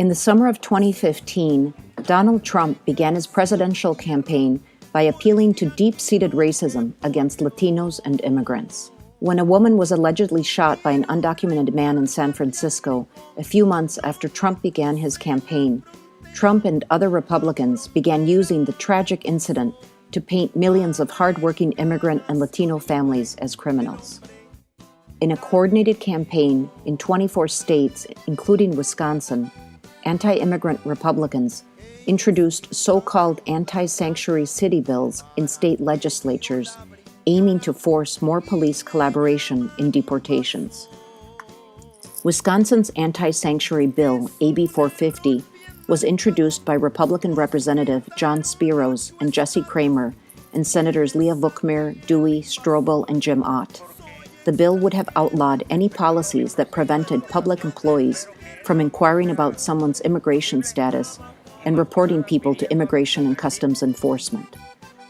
In the summer of 2015, Donald Trump began his presidential campaign by appealing to deep-seated racism against Latinos and immigrants. When a woman was allegedly shot by an undocumented man in San Francisco a few months after Trump began his campaign, Trump and other Republicans began using the tragic incident to paint millions of hardworking immigrant and Latino families as criminals. In a coordinated campaign in 24 states, including Wisconsin, anti-immigrant Republicans introduced so-called anti-sanctuary city bills in state legislatures, aiming to force more police collaboration in deportations. Wisconsin's anti-sanctuary bill, AB 450, was introduced by Republican Representative John Spiros and Jesse Kramer and Senators Leah Vukmir, Dewey, Strobel, and Jim Ott. The bill would have outlawed any policies that prevented public employees from inquiring about someone's immigration status and reporting people to Immigration and Customs Enforcement.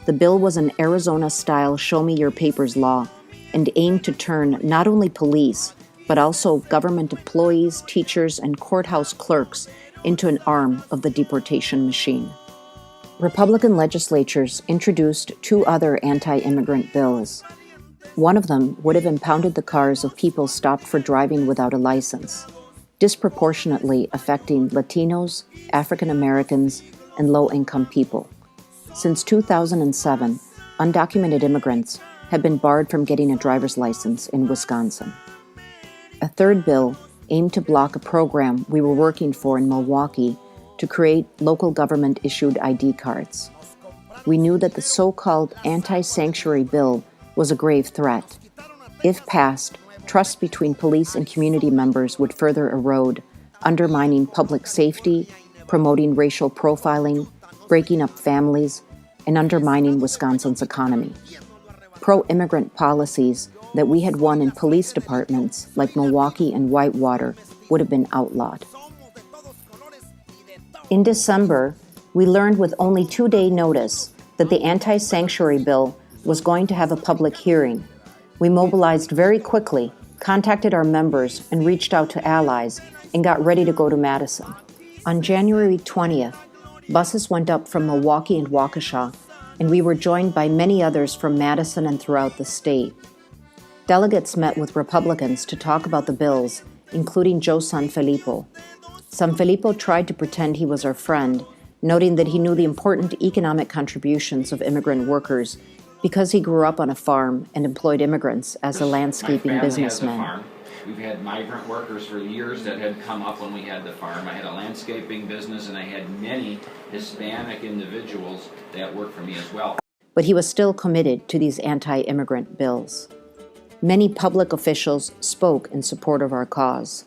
The bill was an Arizona-style show-me-your-papers law and aimed to turn not only police, but also government employees, teachers, and courthouse clerks into an arm of the deportation machine. Republican legislatures introduced two other anti-immigrant bills. One of them would have impounded the cars of people stopped for driving without a license, disproportionately affecting Latinos, African Americans, and low-income people. Since 2007, undocumented immigrants have been barred from getting a driver's license in Wisconsin. A third bill aimed to block a program we were working for in Milwaukee to create local government-issued ID cards. We knew that the so-called anti-sanctuary bill was a grave threat. If passed, trust between police and community members would further erode, undermining public safety, promoting racial profiling, breaking up families, and undermining Wisconsin's economy. Pro-immigrant policies that we had won in police departments like Milwaukee and Whitewater would have been outlawed. In December, we learned with only 2-day notice that the anti-sanctuary bill was going to have a public hearing. We mobilized very quickly, contacted our members, and reached out to allies, and got ready to go to Madison. On January 20th, buses went up from Milwaukee and Waukesha, and we were joined by many others from Madison and throughout the state. Delegates met with Republicans to talk about the bills, including Joe Sanfilippo. Sanfilippo tried to pretend he was our friend, noting that he knew the important economic contributions of immigrant workers because he grew up on a farm and employed immigrants as a landscaping businessman. We've had migrant workers for years that had come up when we had the farm. I had a landscaping business, and I had many Hispanic individuals that worked for me as well. But he was still committed to these anti-immigrant bills. Many public officials spoke in support of our cause.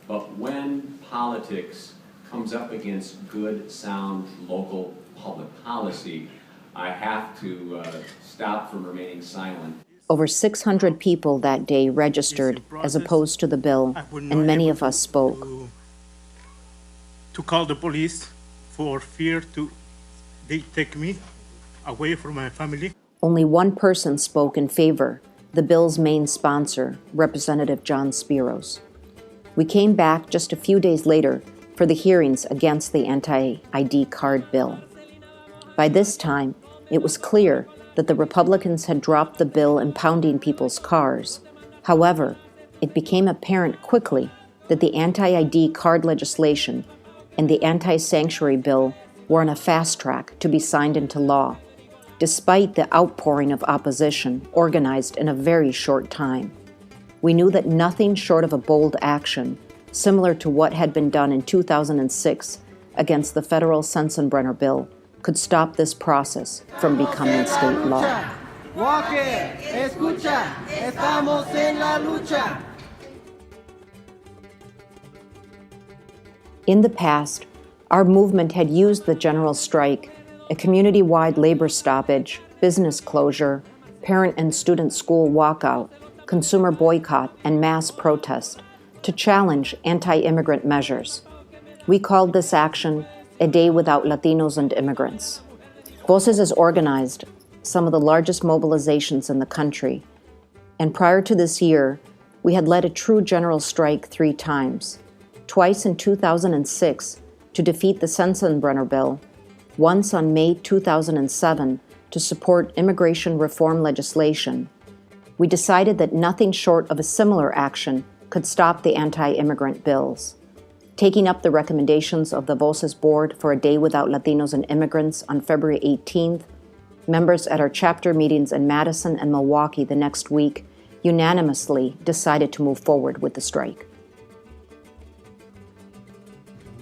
But when politics comes up against good, sound, local public policy, I have to stop from remaining silent. Over 600 people that day registered as opposed to the bill, and many of us spoke. To call the police for fear they take me away from my family. Only one person spoke in favor, the bill's main sponsor, Representative John Spiros. We came back just a few days later for the hearings against the anti-ID card bill. By this time, it was clear that the Republicans had dropped the bill impounding people's cars. However, it became apparent quickly that the anti-ID card legislation and the anti-sanctuary bill were on a fast track to be signed into law, despite the outpouring of opposition organized in a very short time. We knew that nothing short of a bold action, similar to what had been done in 2006 against the federal Sensenbrenner bill, could stop this process from becoming state law. Walker, escucha, estamos en la lucha. In the past, our movement had used the general strike, a community-wide labor stoppage, business closure, parent and student school walkout, consumer boycott, and mass protest to challenge anti-immigrant measures. We called this action A Day Without Latinos and Immigrants. Voces has organized some of the largest mobilizations in the country, and prior to this year, we had led a true general strike 3 times. twice in 2006 to defeat the Sensenbrenner bill, once on May 2007 to support immigration reform legislation, we decided that nothing short of a similar action could stop the anti-immigrant bills. Taking up the recommendations of the Voces Board for a Day Without Latinos and Immigrants on February 18th, members at our chapter meetings in Madison and Milwaukee the next week unanimously decided to move forward with the strike.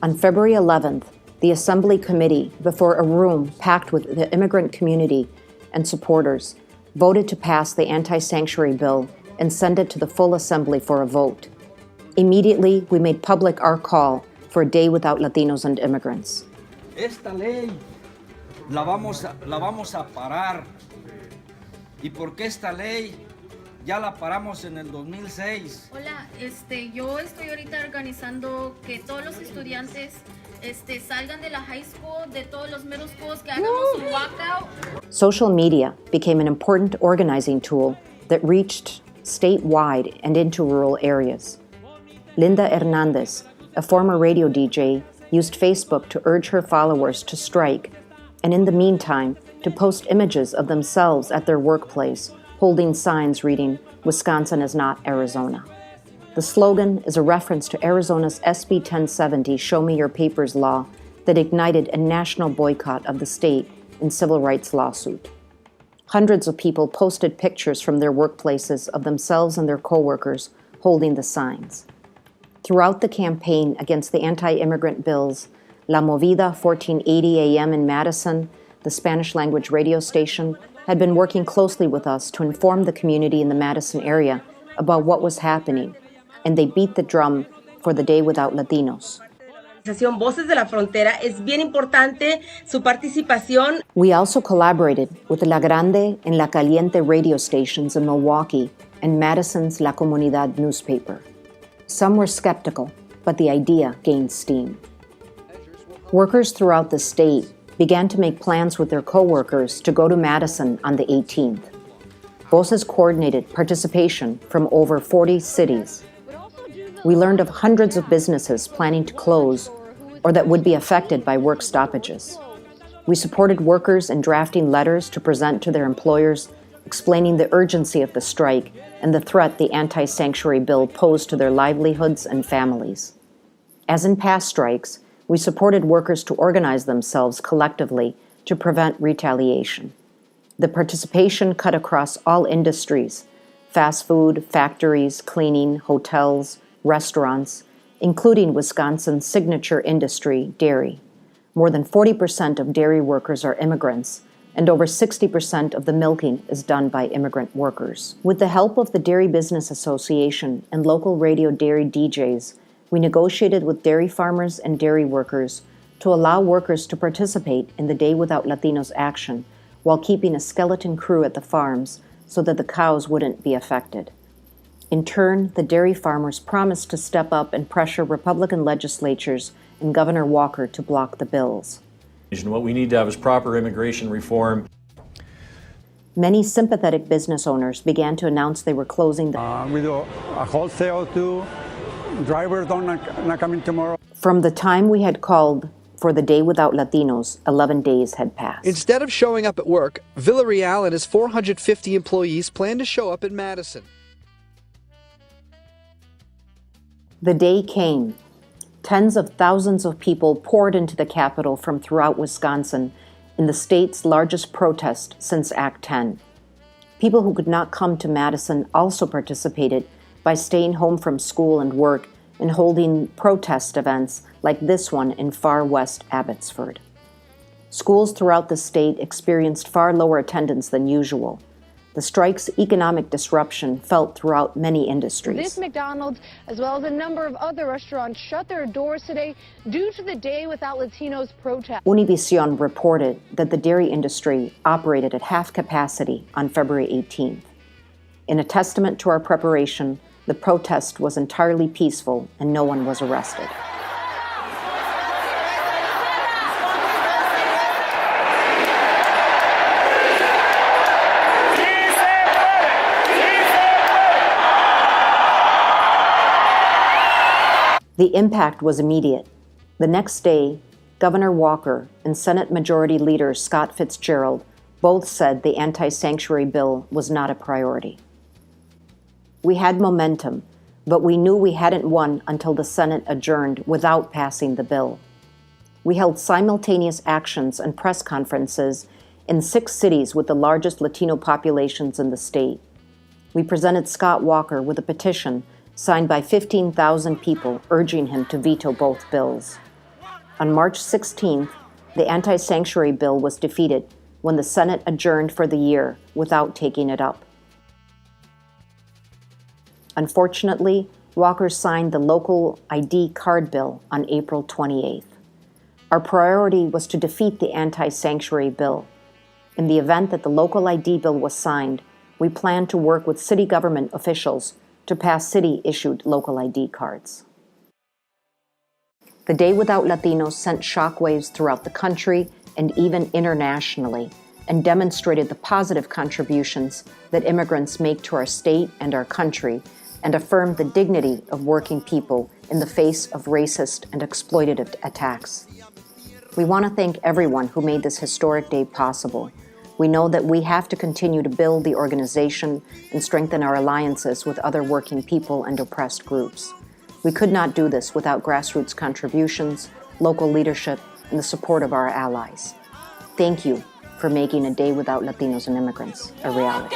On February 11th, the Assembly Committee, before a room packed with the immigrant community and supporters, voted to pass the anti-sanctuary bill and send it to the full Assembly for a vote. Immediately, we made public our call for a Day Without Latinos and Immigrants. Esta ley la vamos a parar. ¿Y por qué esta ley ya la paramos en el 2006? Hola, yo estoy ahorita organizando que todos los estudiantes salgan de la high school, de todos los middle schools, que hagamos un walkout. Social media became an important organizing tool that reached statewide and into rural areas. Linda Hernandez, a former radio DJ, used Facebook to urge her followers to strike, and in the meantime, to post images of themselves at their workplace, holding signs reading, "Wisconsin is not Arizona." The slogan is a reference to Arizona's SB 1070 Show Me Your Papers law that ignited a national boycott of the state in civil rights lawsuit. Hundreds of people posted pictures from their workplaces of themselves and their coworkers holding the signs. Throughout the campaign against the anti-immigrant bills, La Movida 1480 AM in Madison, the Spanish-language radio station, had been working closely with us to inform the community in the Madison area about what was happening, and they beat the drum for the Day Without Latinos. Voces de la Frontera, es bien importante su participación. We also collaborated with the La Grande and La Caliente radio stations in Milwaukee and Madison's La Comunidad newspaper. Some were skeptical, but the idea gained steam. Workers throughout the state began to make plans with their co-workers to go to Madison on the 18th. Voces coordinated participation from over 40 cities. We learned of hundreds of businesses planning to close or that would be affected by work stoppages. We supported workers in drafting letters to present to their employers, explaining the urgency of the strike and the threat the anti-sanctuary bill posed to their livelihoods and families. As in past strikes, we supported workers to organize themselves collectively to prevent retaliation. The participation cut across all industries: fast food, factories, cleaning, hotels, restaurants, including Wisconsin's signature industry, dairy. More than 40% of dairy workers are immigrants, and over 60% of the milking is done by immigrant workers. With the help of the Dairy Business Association and local radio dairy DJs, we negotiated with dairy farmers and dairy workers to allow workers to participate in the Day Without Latinos action while keeping a skeleton crew at the farms so that the cows wouldn't be affected. In turn, the dairy farmers promised to step up and pressure Republican legislatures and Governor Walker to block the bills. What we need to have is proper immigration reform. Many sympathetic business owners began to announce they were closing We do a wholesale too. Drivers not coming tomorrow. From the time we had called for the Day Without Latinos, 11 days had passed. Instead of showing up at work, Villarreal and his 450 employees plan to show up in Madison. The day came. Tens of thousands of people poured into the Capitol from throughout Wisconsin in the state's largest protest since Act 10. People who could not come to Madison also participated by staying home from school and work and holding protest events like this one in far west Abbotsford. Schools throughout the state experienced far lower attendance than usual. The strike's economic disruption felt throughout many industries. This McDonald's, as well as a number of other restaurants, shut their doors today due to the Day Without Latinos protest. Univision reported that the dairy industry operated at half capacity on February 18th. In a testament to our preparation, the protest was entirely peaceful and no one was arrested. The impact was immediate. The next day, Governor Walker and Senate Majority Leader Scott Fitzgerald both said the anti-sanctuary bill was not a priority. We had momentum, but we knew we hadn't won until the Senate adjourned without passing the bill. We held simultaneous actions and press conferences in 6 cities with the largest Latino populations in the state. We presented Scott Walker with a petition signed by 15,000 people urging him to veto both bills. On March 16th, the anti-sanctuary bill was defeated when the Senate adjourned for the year without taking it up. Unfortunately, Walker signed the local ID card bill on April 28th. Our priority was to defeat the anti-sanctuary bill. In the event that the local ID bill was signed, we planned to work with city government officials to pass city-issued local ID cards. The Day Without Latinos sent shockwaves throughout the country and even internationally, and demonstrated the positive contributions that immigrants make to our state and our country, and affirmed the dignity of working people in the face of racist and exploitative attacks. We want to thank everyone who made this historic day possible. We know that we have to continue to build the organization and strengthen our alliances with other working people and oppressed groups. We could not do this without grassroots contributions, local leadership, and the support of our allies. Thank you for making A Day Without Latinos and Immigrants a reality.